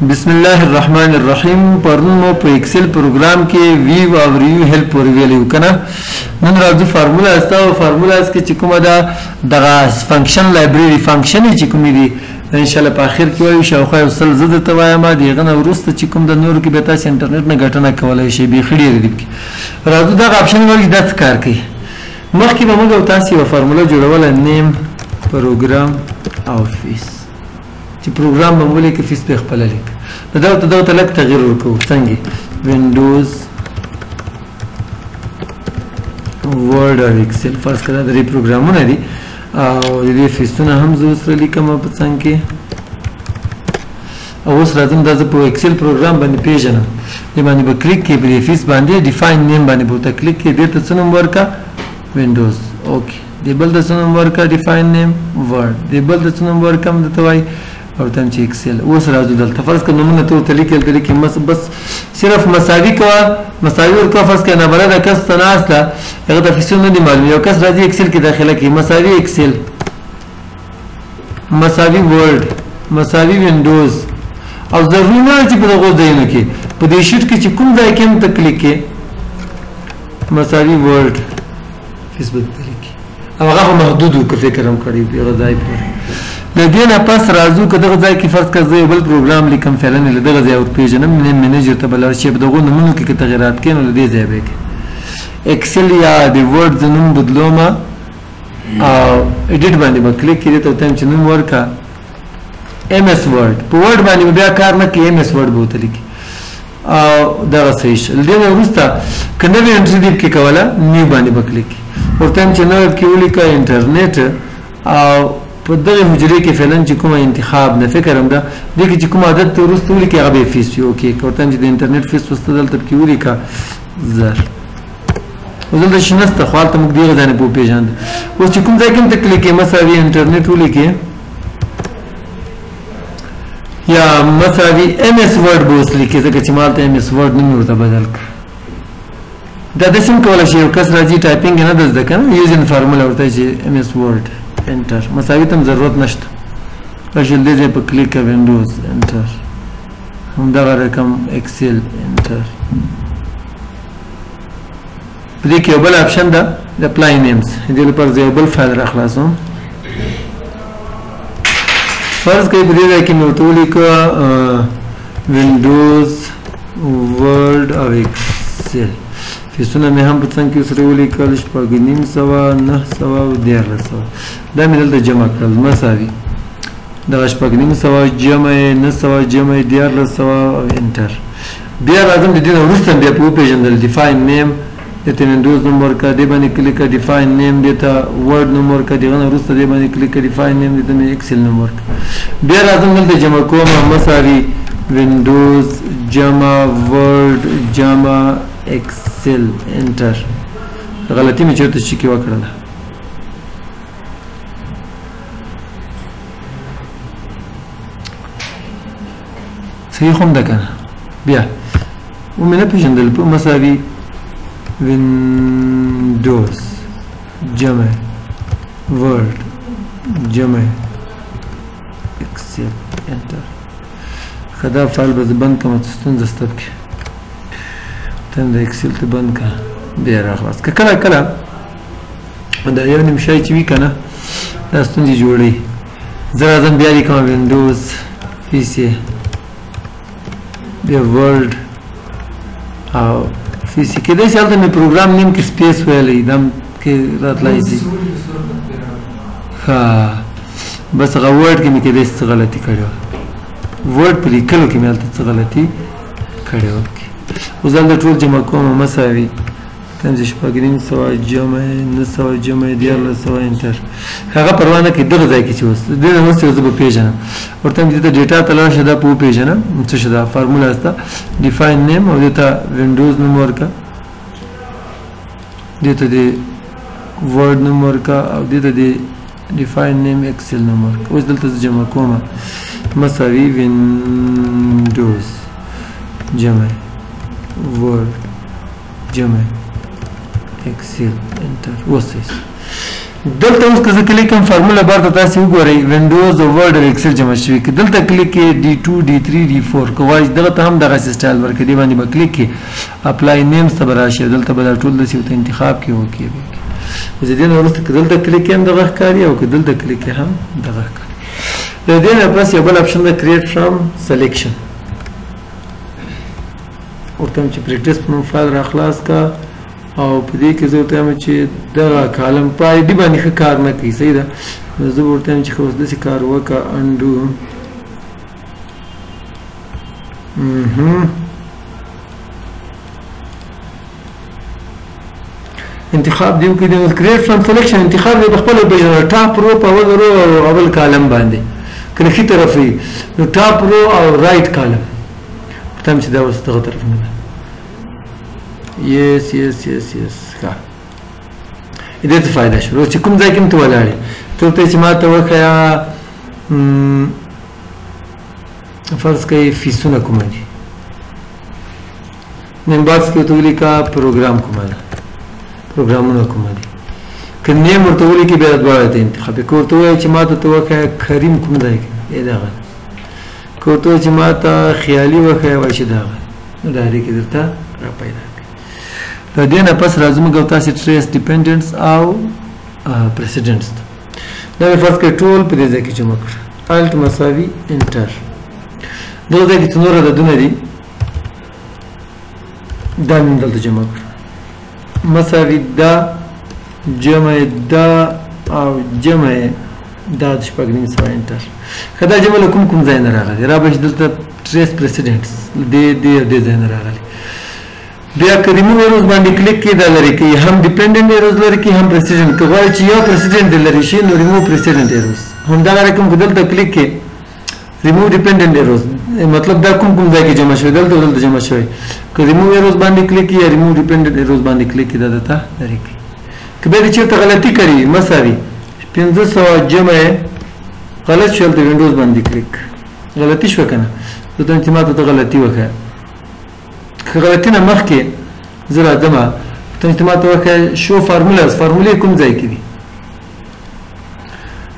بسم الله الرحمن الرحیم. پرون مو په ایکسل پروګرام کې ویو او ریو هیلپ ورغلیو کنه. نن راځو فارمولا استاو فارمولاز کې چې کومه ده دغه فنکشن لایبرری فنکشن چې کومې دي ان شاء الله په اخر کې وایو شاوخه وصل زده ته وایم دیغه نو ورسته چې کوم د نور کې به تاسو انټرنیټ نه ګټنه کولای شي به خړې ردی کې راځو دغه اپشن ورګ د کار کوي. مخکې به موږ تاسو یو فارمولا جوړول نیم پروګرام او فیس چې پروګرام به مولې کې فیس په خپل لیک دا ته لک تغییر وکړو څنګه وینډوز ورډ او ایکسل فرض کړه د پروګرامونه دي او د دې فیسونه هم زه سره لیکم په څنګه او اوس راځم د په ایکسل پروګرام باندې پیژنم د باندې به کلیک کې په فیس باندې ډیفاین نیم باندې به کلیک کې دې ته څه نوم ورکا وینډوز اوکې دی بل د څه نوم ورکا ډیفاین نیم ورډ دی بل د څه نوم ورکا د توای او تم چې ایکسل اوس راځو دلته فرض کړه نمونه ته لیکل بس صرف مساوي کوا مساوي ورکا فرض کړه نه بلد کس تناسله هغه د فیسونو دی معلومه یو کس راځي ایکسل کې داخله کوي مساوي ایکسل مساوي ورډ مساوي وینډوز او ضروري نه چې په دغه ځایونو کې په دې شیټ کې چې کوم ځای کې هم ته کلیک کې مساوي ورډ فیسبوک کلیک او هغه محدود او فکر هم کړی دی غځای پورې لدينا پس راځو که دغه ځای کې فرض کړه زه یو بل پروګرام لیکم فعلا له دغه ځای ور پیژنم منیجر ته بل شي په دغه نمونه کې تغیرات کین له دې ځای به ایکسل یا د ورډ د نوم بدلوم او ایډیټ باندې به کلیک کړئ ته تم چې نوم ورکا ام اس ورډ په ورډ باندې بیا کار نه کوي ام اس ورډ به وتلی او دغه صحیح لدينا وروسته کنه به انټری دی کې کوله نیو باندې به کلیک او تم چې نو کې ولیکا انټرنیټ او په دغه حجرې کې فعلا چې کومه انتخاب نه فکر هم ده د کې چې کوم عادت ته ورسته ولیکي هغه به فیس یو کې کوته چې د انټرنیټ فیس وسته دلته کې ولیکا زر وزل شنسته خپل ته موږ دیغه ځنه په پیژاند اوس چې کوم ځای کې ته کلیک مساوي انټرنیټ ولیکي یا مساوي ام اس ورډ بوس لیکي ځکه چې مالته ام اس ورډ نه ورته بدل کړ دا د سیم کولای شي یو کس راځي ټایپینګ نه د ځکه یوزین فارمولا ورته چې ام اس ورډ انټر مساوي تم ضرورت نشته راځي دې په کلیک کا وینډوز انټر هم دا رقم ایکسل انټر دې کې یو بل اپشن ده د اپلای نیمز دې لپاره یو بل فایل راخلاصوم فرض کړئ په دې کې نو ټول لیکو وینډوز ورډ او ایکسل فیسونه مې هم په څنګه کې سره ولیکل شپږ نیم سوه 900 او 1300 دا مې دلته جمع کړل مساوي دغه شپږ نیم سوه جمع 900 جمع 1300 او انټر بیا راځم د دې نه وروسته بیا په پیژندل ډیفاین نیم دته وینډوز نمبر کا دی باندې کلیک ډیفاین نیم دته ورډ نمبر کا دیغه وروسته دی باندې کلیک ډیفاین نیم دته ایکسل نمبر بیا راځم دلته جمع کوم مساوي وینډوز جمع ورډ جمع ایکسل انټر غلطی مې چرته شي کې وکړه صحیح هم ده کنه بیا ومنه پیژندل په مساوي وینډوز جمع ورډ جمع ایکسل انټر خدا فایل به بند کوم ستون زستب کې تم د ایکسل ته بند کا بیا راخلاص کله کله دا یو نیم شای چې وی کنه دا ستونزې جوړي زه راځم بیا لیکم وینډوز پی سي بیا ورډ او پی سي کې داسې هلته مې پروګرام نیم کې سپیس ویلی دم کې راتلای شي ښه بس هغه ورډ کې مې کې داسې څه غلطي کړې وه ورډ په لیکلو کې مې هلته څه غلطي کړې وه اوس دلته ټول جمع کوم مساوي تم چې شپږ نیم سوه جمع 900 جمع 1300 انټر هغه پروا نه کوي دغه ځای کې چې اوس دې نه اوس زه به پیژنم ورته مې دته ډیټا ته لاړ شه دا په پیژنم څه شي دا فارمولا ستا ډیفاین نیم او دته وینډوز نوم ورکا دته د ورډ نوم ورکا او دته د ډیفاین نیم ایکسل نوم ورکا اوس دلته جمع کوم مساوي وینډوز جمع ورډ جمع ایکسل انټر وسیس دلته اوس که زه کلیک کوم فارموله بار ته تاسې وګورئ وینډوز او ورډ او ایکسل جمع شوي که دلته کلیک کړئ D2 D3 D4 که غواړئ دغه ته هم دغسې سټایل ورکړئ دې باندې به کلیک کړئ اپلای نیمز ته به راشي دلته به دا ټول داسې ورته انتخاب کړئ اوکې به کړئ د دې نه وروسته که دلته کلیک کړئ هم دغه ښکاري او که دلته کلیک کړئ هم دغه ښکاري د دې نه پس یو بل اپشن ده کریټ فرام سلیکشن ورته وایم چې پریکټس په نوم فایل را خلاص کا او په دې کې زه ورته وایم چې دغه کالم په آی ډي باندې ښه کار نه کوي صحیح ده نو زه به ورته وایم چې ښه اوس داسې کار وکړه انډو انتخاب دی وکړي د کریټ فرام سلیکشن انتخاب دی په خپله وپېژنه ټاپ رو په اول رو او اول کالم باندې که ښي طرف وي نو ټاپ رو او رایټ کالم ورته وایم چې دا اوس دغه طرف نه ده یس یس یس یس ښه دې ته فایده شو چې کوم ځای کې هم ته ولاړې ته ورته چې ما ته وښیه فرض کړئ فیسونه کومه دي نیم باکس کې ورته ولیکه پروګرام کومه ده پروګرامونه کومه دي که نیم ورته ولیکې بیا دواړه ته انتخاب که ورته ووایې چې ما ته وښیه کریم کوم ځای کې دغه که ورته ووایې چې ما ته خیالي وښیه وایي چې دغه نو ډایرې کې درته را پیدا د دې نه پس راځو موږ تاسې ټریس ډیپینډنټس او پریسیډنټس دا مې فرض کړئ ټول په دې ځای کې جمع کړه الټ مساوي انټر دغه ځای کې چې نور عددونه دي دا مې دلته جمع کړه مساوي دا جمع دا او جمع دا د شپږ نیم سوه انټر که دا جمع له کوم ځای نه راغلی را به چې دلته ټریس پریسیډنټس دې ځای نه راغلی بیا که ریموو ایروز باندې کلیک کړئ دا لرې کوي هم ډیپینډنټ ایروز لرې کوي هم پریسیډنټ که غواړئ چې یو پریسیډنټ دې لرې شي نو ریموو پریسیډنټ ایروز همدغه رقم که دلته کلیک کړئ ریموو ډیپینډنټ ایروز مطلب دا کوم کوم ځای کې جمع شوی دلته دلته جمع شوی که ریموو ایروز باندې کلیک کړئ یا ریموو ډیپینډنټ ایروز باندې کلیک کړئ دا درته لرې کوي که بیا دې چېرته غلطي کړې مساوي 500 جمع غلط شو هلته وینډوز باندې کلیک غلطي شوه که نه زه ته چې ما ته غلطي وښیه که غلطي نه مخکې زه راځم ته چې ما ته وښیه شو فارمولاز فارمولې کوم ځای کې دي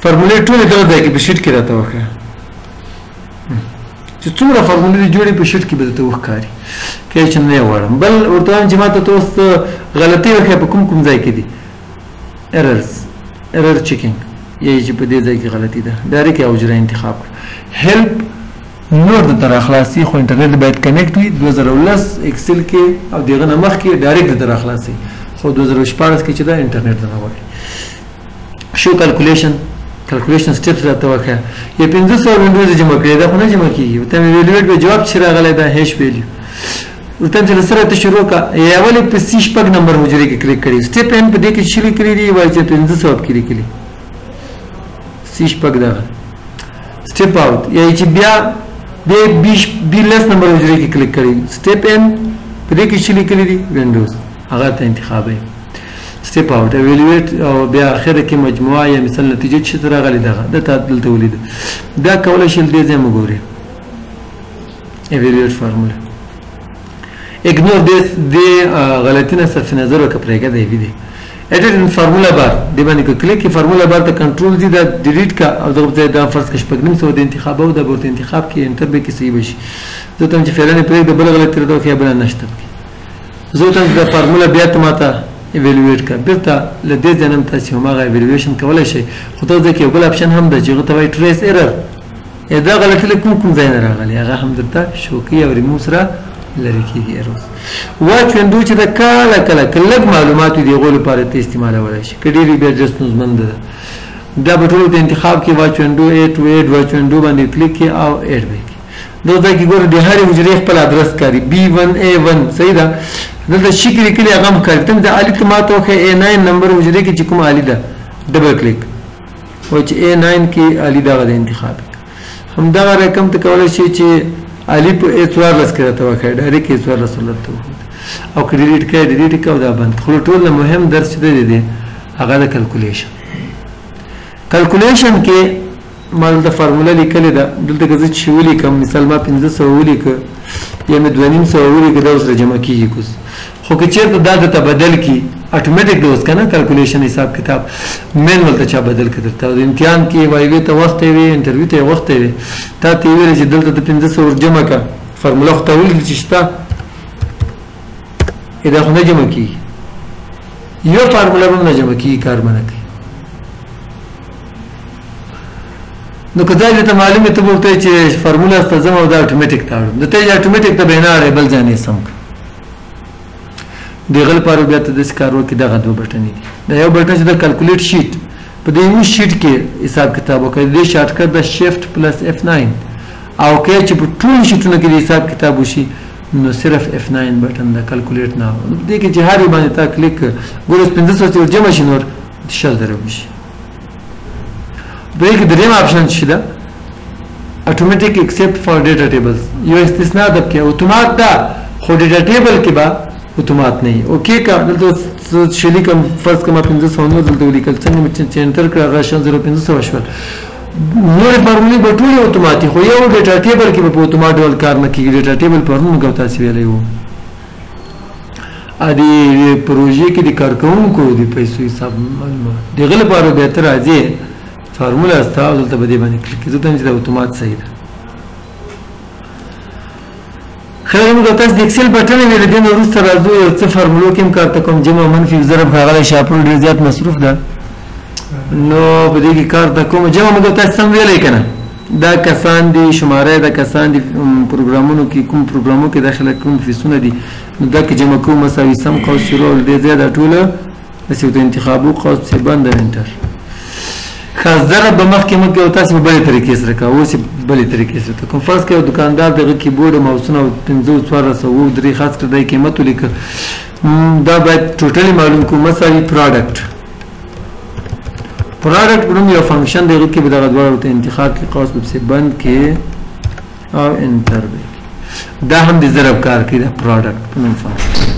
فارمولې ټولې دغه ځای کې په شیټ کې راته وښیه چې څومره فارمولې دي جوړې په شیټ کې به درته وښکاري که چې نه یې غواړم بل ورته وایم چې ما ته اوس غلطي وښیه په کوم ځای کې دي ایرر چیکینګ یعنی چې په دې ځای کې غلطي ده ډایرکټ یو حجره انتخاب کړه هیلپ نور د تر اخلاصي خو انټرنیټ باید کنیکټ وي 2010 ایکسل کې او دغه نه مخکې ډایرکټ د تر اخلاصي خو 2014 کې چې دا انټرنیټ نه غواړي شو کیلکولیشن سټیپس راته وښیه یا 1500 وینډوز جمع کړئ دا خو نه جمع کېږي ورته مې ویلویټ به جواب چې راغلی دا هیش ویلیو ورته چې له سره ته شروع کړه یا ولې په سی شپږ نمبر حجرې کې کلیک کړئ سټیپ ان په دې کې چې لیکلي دي وایي چې 1500 کې لیکلي سی شپږ دغه سټیپ آوټ یعنی چې بیا د 20 نمبر حجرې کې کلیک کړئ سټیپ ان په دې کې چې لیکلي دي وینډوز هغه ته انتخابوئ سټیپ آوټ ایویلویټ او بیا اخره کې مجموعه یا مثال نتیجه چې راغلي دغه دته دلته ولید دا کولای شي دې ځای مګوري ایویلویټ فارموله اګنور دې غلطینه صرف نظر وکړه پرېږه دی ویدي اډیټ ان فارمولا بار دی باندې کلیک کی فارمولا بار ته کنټرول دی دا ډیلیټ کا او دغه ځای دا فرض کښ پګنیم سو د انتخاب او د ورته انتخاب کې انټر به کې صحیح وشي زه ته چې فعلا پرې د بل غلطی راځو کې بل نشته زه ته د فارمولا بیا ته ماته ایویلویټ کا بیرته ل دې ځنم تاسو همغه ایویلویشن کولای شي خو ته ځکه یو بل اپشن هم د چې ته وای ټریس ایرر دا غلطی له کوم ځای نه راغلی هغه هم درته شوکی او ریموو سره لري کېږي ایروز واچ وینډو چې د کله لږ معلومات دی غو لپاره ته استعمالولی شي که ډېرې بیا ستونزمند ده دا به ټولو ته انتخاب کې واچ وینډو 8 واچ وینډو باندې کلیک کړي او ایډ به کړي دغه ځای کې ګوره د هرې حجرې خپل ادرس ښکاري B1A1 صحیح ده دلته شي کې لیکلي هغه هم ښکاري ته د علي ته ما ته وښیه A9 نمبر حجرې کې چې کوم علي ده ډبل کلیک وایي چې A9 کې علي دغه د انتخاب همدغه رقم ته کولی شي چې علي په A14 کې راته وښیه ډایرکټ A14 ورته او که ډیلیټ کړئ ډیلیټ کړئ او دا بند خو ټول نه مهم درس چې دی هغه د کلکولیشن کې ما دلته فارموله لیکلې ده دلته که زه چې ولیکم مثال ما 500 ولیکه یا مې 2500 ولیکه دا اوس را جمع کېږي کوز خو که چېرته دا درته بدل کړي اتوماتیک دوز کنه کیلکولیشن حساب کتاب مینوال ته چا بدل کړه ته امتحان کې وایوي ته وخت وي انټرویو ته وخت وي تا ته ویل چې دلته ته 1500 جمع کا فارمولا خو ته ویل چې شته دا خو نه جمع کی یو فارمولا به نه جمع کی کار باندې کوي نو کله ته معلومه ته وته چې فارمولا ستاسو او دا اتوماتیک تاړو د ته اتوماتیک ته بیناره بل ځانې سم دغه لپاره بیا ته د کارو کې دغه دوه بټن دي دا یو بټن چې د کیلکولیټ شیټ په دې یو شیټ کې حساب کتاب وکړي د شارټ کټ د شیفت پلس F9 او کې چې په ټول شیټونو کې د حساب کتاب وشي نو صرف F9 بټن د کیلکولیټ نه دې کې چې هر باندې تا کلیک ګورس 1500 جمع شي نور شل درو شي دغه دریم اپشن چې دا اتوماتیک ایکسپټ فار ډیټا ټیبلز یو استثناء د کې اتومات دا خو ډیټا ټیبل کې با اتومات نه اوکې کا دلته شلی کوم فرض کما 1500 نو دلته لیکل څنګه چې انټر کړه راشن 0500 شول نور فارمولې به ټول اتوماتیک خو یو ډیټا ټیبل کې په اتومات ډول کار نه کیږي ډیټا ټیبل په موږ تاسو ویلې وو ا دې پروژې کې د کارکونکو د پیسو حساب معلومات دغه لپاره به تر راځي فارمولا استاو دلته به دې باندې کلیک کړئ ته چې د اتومات صحیح ده خیر موږ تاسو د ایکسل بټن ویل دي نو وروسته راځو یو څه فارمولو کې کار ته کوم جمع منفي ضرب هغه شاپور ډیر زیات مصروف ده نو په دې کې کار ته کوم جمع موږ تاسو سم ویلې کنه دا کسان دي شماره د کسان دي پروګرامونو کې کوم پروګرامو کې داخله کوم فیسونه دي نو دا کې جمع کوم مساوي سم قوس شروع دې زیاده ټوله بس یو انتخابو قوس څخه بند انټر خاص ضرب به مخکې موږ تاسو په بلې طریقې سره کوو چې بلې طریقې سره کوم فرض کړئ دکاندار دغه کیبورډ او ماوسونه 1500 درې خاص کړئ د قیمت ولیکه دا باید ټوټلی معلوم کوم مساوي پروډکټ په یو فنکشن دغه کې به دغه ډول ته انتخاب کې قوس به بند کې او انټر به دا هم د ضرب کار کوي د پروډکټ په نوم فنکشن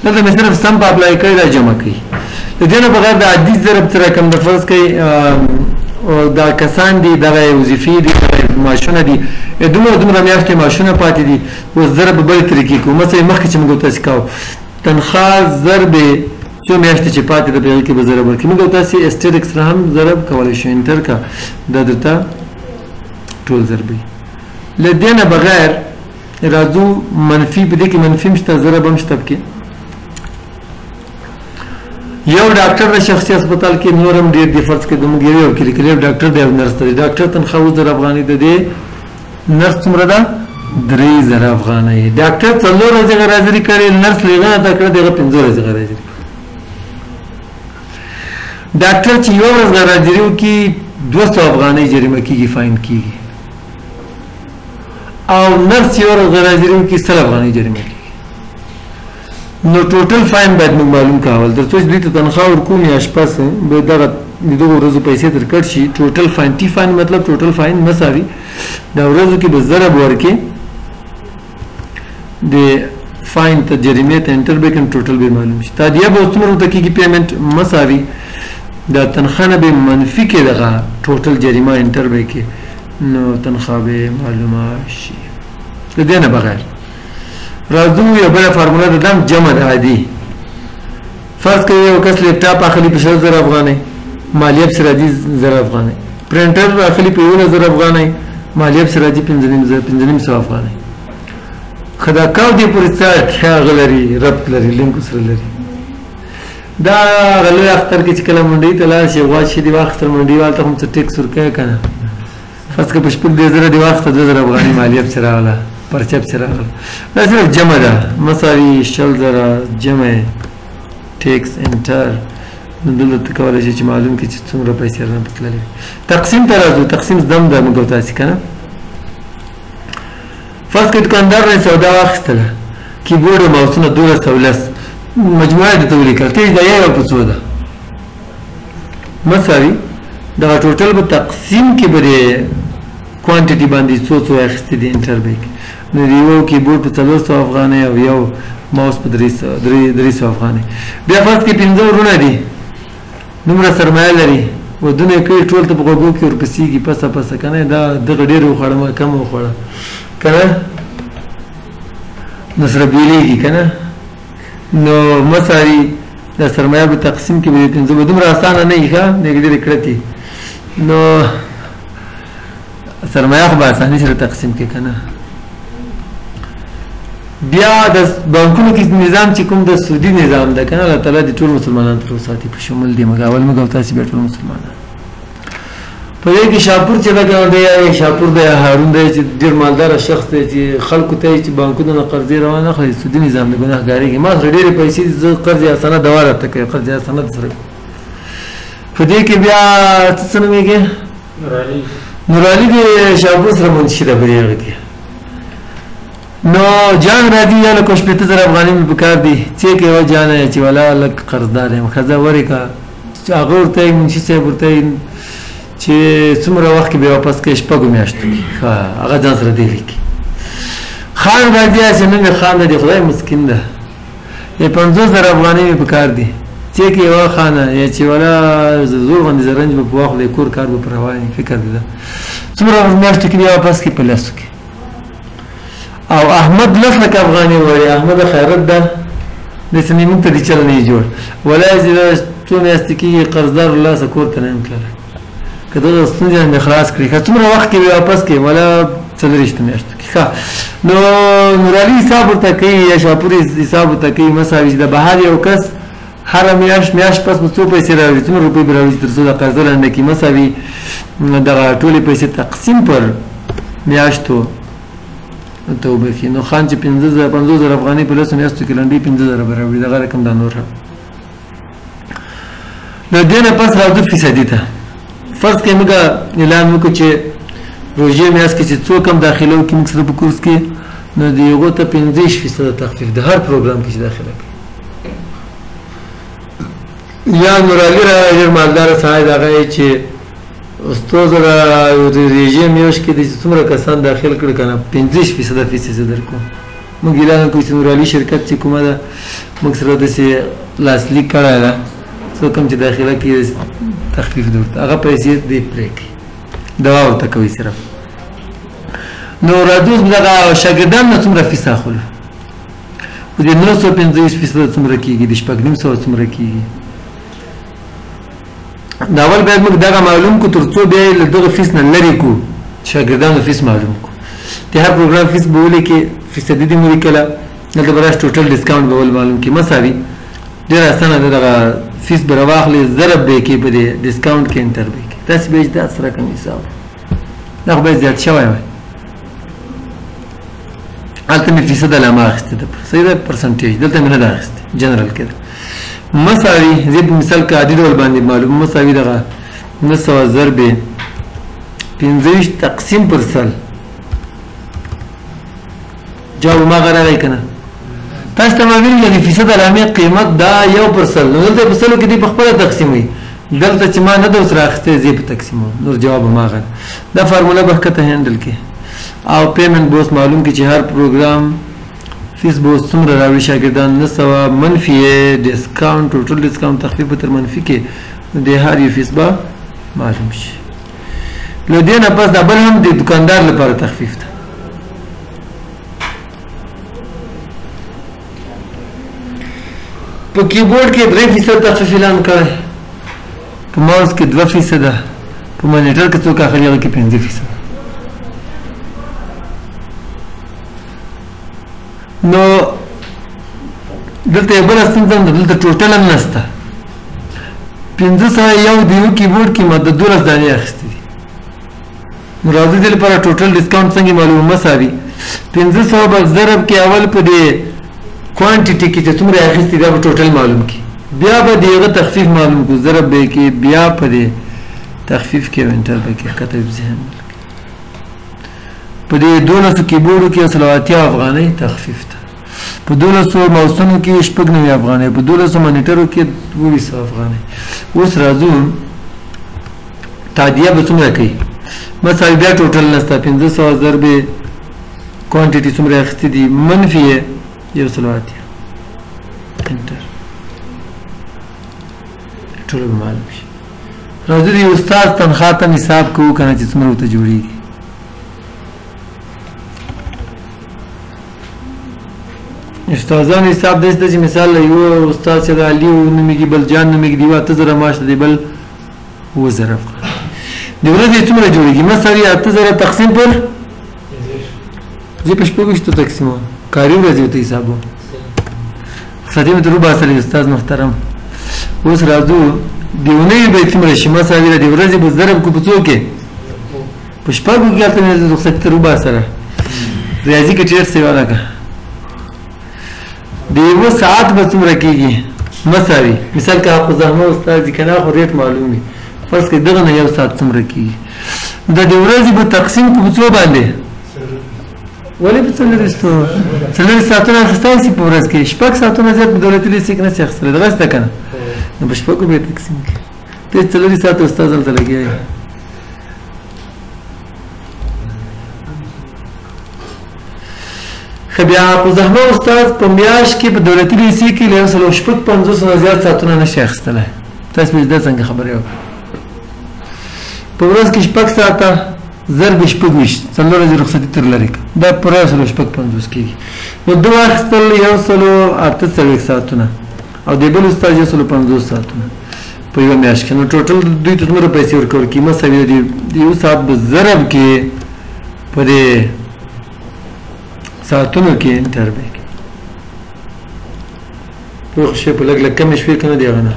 دا د صرف سم په اپلای کوي دا جمع کوي د دې نه بغیر د عادي ضرب سره کوم د فرض کوي او دا کسان دي دغه وظیفې دي ماشونه دي دومره میاشتې ماشونه پاتې دي او ضرب بل طریقې کوم مثلا مخکې چې موږ تاسو کوو تنخواه ضرب څو میاشتې چې پاتې د بل کې به ضرب ورکړي موږ تاسو اسټریک سره هم ضرب کولای شو انټر کا د دته ټول ضربي لدينا بغیر راځو منفي په دې کې منفي مشته ضرب هم شته کې یو ډاکټر د شخصي هسپتال کې نورم ډیر دی فرض کې دومره یو کلیکلیو ډاکټر دی او نرس دی ډاکټر تنخواه 1000 افغانۍ ده دی نرس څومره ده 3000 افغانۍ ډاکټر څلور ورځې غراځري کړي نرس لږه دا کړ دغه 15 ورځې غراځري ډاکټر چې یو ورځ غراځري وکي 200 افغانۍ جریمه کیږي فاین کیږي او نرس یو ورځ غراځري وکي 100 افغانۍ جریمه کیږي نو ټوټل فاین باید موږ معلوم کاول درڅو چې دې ته تنخواه ورکوم یا شپه به دغه دغه ورځو پیسې درکړ شي ټوټل فاین ټی فاین مطلب ټوټل فاین مساوي دا ورځو کې به ضرب ورکې د فاین ته جریمه ته انټر به کوم ټوټل به معلوم شي تادیه به څومره ته کېږي پیمنٹ مساوي دا تنخواه به منفي کې دغه ټوټل جریمه انټر به کې نو تنخواه به معلومه شي د دې نه بغیر راځو یو بل فارمولا د دم جمع د عادي فرض کړئ یو کس لیپټاپ اخلي په 1000 افغانۍ مالیه سره دي 1000 افغانۍ پرنټر اخلي په 1000 افغانۍ مالیه سره دي 1500 افغانۍ خدا کاو دی پر څه غلري ربط لري لینک سره لري دا غلې اختر کې چې کله منډي تلا شي واښې دی وخت منډي والته هم څه ټیکس ورکه کنه فرض کړئ په شپږ 2000 دی وخت 2000 افغانۍ مالیه سره والا پرچپ سره دا صرف جمع ده مساوي شل زره جمع ټیکس انټر دلته کولای شي چې معلوم کړي چې څومره پیسې رانه پتللې تقسیم ته راځو تقسیم زدم ده موږ تاسو کنه فرض کړئ دکاندار نه سودا واخیستله کیبورډ او ماوسونه 210 مجموعه د تولیکل ته دا یو په څو ده مساوي دا ټوټل به تقسیم کې به کوانټیټي باندې څو اخیستې دي انټر بیک نو یو کیبورډ په 300 افغانۍ او یو ماوس په 300 افغانۍ بیا فرض کې 15 ورونه دي دومره سرمایه لري ودونه کوي ټول ته په غوږو کې ورپسېږي پسه کنه دا دغه ډېر وخوړم کم وخوړه کنه نو سره بیلېږي کنه نو مساوي دا سرمایه په تقسیم کې به پنځه به دومره اسانه نه وي ښه دې ډېرې کړتې نو سرمایه خو به اساني سره تقسیم کې که نه بیا د بانکونو کې نظام چې کوم د سودي نظام ده که نه الله تعالی د ټول مسلمانانو تر وساتي په شمول دې مګاول موږ او تاسې بیا ټول مسلمانان په دې کې شاپور چې لګاو دی یا شاپور دی یا هارون دی چې ډېر مالداره شخص دی چې خلکو ته چې بانکونو نه قرضې روان اخلي سودي نظام د ګناهګاري کې ما سره ډېرې پیسې دي زه قرض یا سند دوا راته کوي قرض یا سند سره په دې کې بیا څه نومېږي نورالي د شاپور سره منشي ده په دې هغه کې نو جان راځي یا لکه شپېته زره افغانۍ مې پکار دي څه کې یوه جانه چې ولا لږ قرضدار یم ښځه ورېکه هغه ورته وایي منشي صاحب ورته وایي چې څومره وخت کې به واپس کړي شپږو میاشتو کې هغه ځان سره دی لیکي خان راځي چې نوم یې خان دی خدای مسکین ده یې 50,000 افغانۍ مې پکار دي چې کې یوه خانه یا چې ولا زور غوندې زرنج به په واخلې کور کار به پر روان فکر دی ده څومره میاشتو کې بیا واپس کړي په لسو کې او احمد 10,00,000 افغانۍ وړي احمد خیرت ده داسې نه موږ ته دې چل نه یې جوړ ولا چې څو میاشتې کېږي قرضدار له لاسه کور ته نه یم تللی که دغه ستونزې مې خلاص کړي ښه څومره وخت کې به واپس کړي ولا 40 میاشتو کې ښه نو نورالي حساب ورته کوي یا شاپور حساب ورته کوي مساوي چې د بهر یو کس هره میاشت پس به څو پیسې راوړي څومره روپۍ به راوړي تر څو د قرضه لنډه کړي مساوي دغه ټولې پیسې تقسیم پر میاشتو ته وبخي نو خان چې 50,000 افغانۍ په لسو میاشتو کې لنډۍ 50,000 به راوړي دغه رقم دا نور نو دې نه پس راځو فیصدي ته فرض کړئ موږ اعلان وکړو چې روژې میاشت کې چې څوک هم داخله وکړي موږ سره په کورس کې نو د هغو ته 50% تخفیف د هر پروګرام کې چې داخله کړي یا نورالي ډېر مالداره سړی د هغه یې چې استاد روژې میاشت کې د څومره کسان داخل کړي که نه 50% فیس زه درکوم موږ اعلان کوو چې نورالي شرکت چې کومه ده موږ سره داسې لاسلیک کړی ده څوک هم چې داخله کړي تخفیف درته هغه پیسې دې پرې کړي دوا ورته کوي صرف نو راځو دغه شاګردان نه څومره فیس اخلو خو د 950% څومره کېږي د 950 څومره کېږي د اول باید موږ دغه معلوم کړو تر څو بیا یې له دغه فیس نه لرې کړو شاګردانو فیس معلوم کړو د هر پروګرام فیس به ولیکې فیصدي دې مو لیکله دلته به راشي ټوټل ډسکاونټ به ول معلوم کړي مساوي ډېره اسانه ده دغه فیس به راواخلې ضرب به یې کړي په دې ډسکاونټ کې انټر به یې کړي داسې به یې داسې رقم حساب دا خو باید زیات شوی وای هلته مې فیصد علامه اخیستې ده صحیح ده پرسنټیج دلته مې نه ده اخیستې جنرال کې ده مساوي زه په مثال کې عادي ډول باندې معلوم مساوي دغه 900 ضرب 15 تقسیم پر سل جواب ما غراوي کنه تاسو ته ویل چې فیصد علامه قیمت دا 1% نو دلته په سلو کې دی په خپل تقسیموي دلته چې ما نه د اوس راخسته زی په تقسیمو نور جواب ما غره دا فارموله به کته هندل کې او پیمنٹ بوس معلوم کی چې هر پروګرام فیس بوس څومره راوړي شاګردان 900 منفي ډیسکاونټ ټوټل ډیسکاونټ تخفیف تر منفي کې د هر یو فیس به معلوم شي لو دې نه پس دا بل هم د دکاندار لپاره تخفیف ده په کیبورډ کې 3% تخفیف اعلان کړی په ماوس کې 2% ده په مانیټر کې څوک اخلي هغه کې 5% نو دلته بل ستونزه ده دلته ټوټل هم نشته 500 یو دیو کیبورډ کې ماده 12 دانې اخیستې دي نو راځي دې لپاره ټوټل ډیسکاونټ څنګه معلومه مساوي 500 به ضرب کې اول په دې کوانټیټي کې چې څومره اخیستې دا به ټوټل معلوم کی بیا به دغه تخفیف معلوم کو ضرب به کې بیا په دې تخفیف کې انټر به کې کتب ذهن په دې 200 کیبورډ کې 30 افغانۍ تخفیف ده په 200 ماوسونو کې 90 افغانۍ په 200 مانیټرو کې 200 افغانۍ اوس راځو تادیه به څومره کوي مثلا بیا ټوټل نسته 500 ضرب کوانټیټي څومره اخیستې دي منفي 130 انټر ټول به معلوم شي راځو د استاد تنخواه ته حساب کوو کنه چې څومره ورته جوړیږي استادان حساب داسې چې مثال یو استاد چې د علي نومېږي بل جان نومېږي دی 8000 معاش دی بل 2000 د ورځې څومره جوړېږي مثلا 8000 تقسیم پر زه په شپږشتو تقسیموم کاري ورځې ته حسابوم ساتي مې درو باسلې استاد محترم اوس راځو د اونۍ به څومره شي مثلا د ورځې به ضرب کو په څو کې په شپږو کې هلته مې رخصتي درو باسره ریاضي کې ډېر څه ولاګه د یو ساعت به څومره کېږي مساوي مثال که حق الزحمه استاد که نه خو ریټ معلوم وي فرض کړئ دغه نه یو ساعت څومره کېږي د ورځې به تقسیم کو په څو باندې ولې په څلور ساعتونه اخیستی شي په ورځ کې شپږ ساعتونه زیات په دولتي لیسې کې نشي اخیستلی دغه شته که نه نو په شپږو به یې تقسیم کړي ته څلور ساعته استاد هلته لګیا یې بیا په زحمه استاد په میاشت کې په دولتي لیسې کې له 150 نه زیات ساعتونه نشي اخیستلی تاسو به زده څنګه خبرې وکړئ په ورځ کې شپږ ساعته ضرب شپږویشت څلور ورځې رخصتي تر لرې کړه دا په 150 کېږي نو ده واخیستل 148 ساعتونه او د بل استاد 150 ساعتونه په یوه میاشت کې نو ټوټل دوی ته څومره پیسې ورکول کېږي مساوي د یو ساعت به ضرب کې په دې ساعتونو کې انټر به کې پوه شئ په لږ لږ کمې شوې که نه دی هغه نه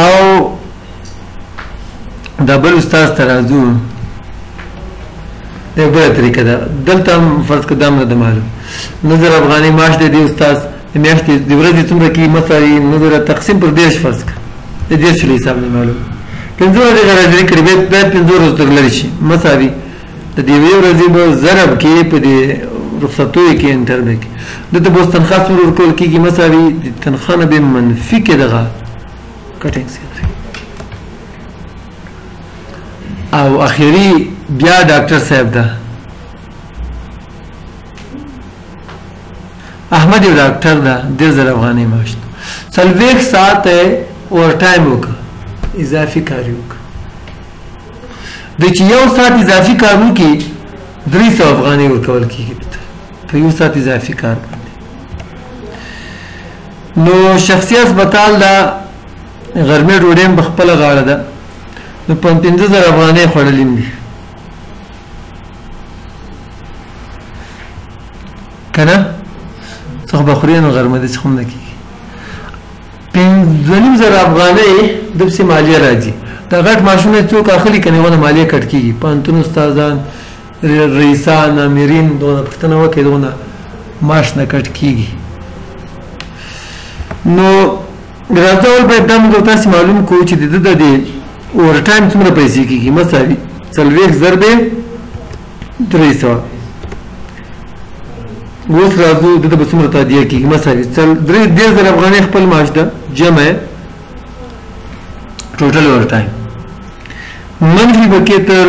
او دا بل استاد ته راځو دا بله طریقه ده دلته هم فرض کړه دا هم نه ده معلوم 9000 افغانۍ معاش دی د استاد د میاشتې د ورځې څومره کېږي مثلا 9000 تقسیم پر 10 فرض کړه د 10 له حساب نه معلوم 15 ورځې غرضري کړي باید 15 ورځې تر لرې شي مساوي د دې یوې ورځې به ضرب کې په دې رخصتیو کې انټر به کې دلته به اوس تنخواه څومره ورکول کېږي مساوي د تنخواه نه به منفي کې دغه کټینګ سیلري او اخیری بیا ډاکټر صاحب ده احمد یو ډاکټر ده 10000 افغانۍ معاش ده 40 ساعت اوور ټایم وکړه اضافي کار وکړه د چې یو ساعت اضافي کار وکړي 300 افغانۍ ورکول کېږي په یو ساعت اضافي کار باندې نو شخصي هسپتال ده غرمې ډوډۍ هم په خپله غاړه ده نو 15000 افغانۍ خوړلې دي که نه څه خو به خورې نو غرمه دې څه هم نه کېږي 2500 افغانۍ د پسې مالیه راځي دا غټ معاشونه څوک اخلي که نه ونه مالیه کټ کېږي پوهنتون استادان رئیسان امیرین دغه پوښتنه وکړئ دغه معاش نه کټ کېږي نو راځه اول باید دا موږ تاسې معلوم کړو چې د ده د اوور ټایم څومره پیسې کېږي مساوي 40 ضرب 300 اوس راځو د ده به څومره تادیه کېږي مساوي 10000 افغانۍ خپل معاش ده جمع ټوټل اوور ټایم منفي به کې تر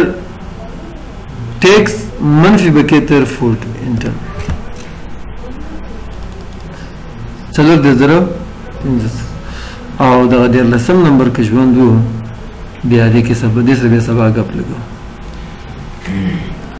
ټیکس منفي به کې تر فوډ انټر 4000 او دغه 13 نمبر کې ژوند و بیا دې کې سبا دې سره بیا سبا غپ لګو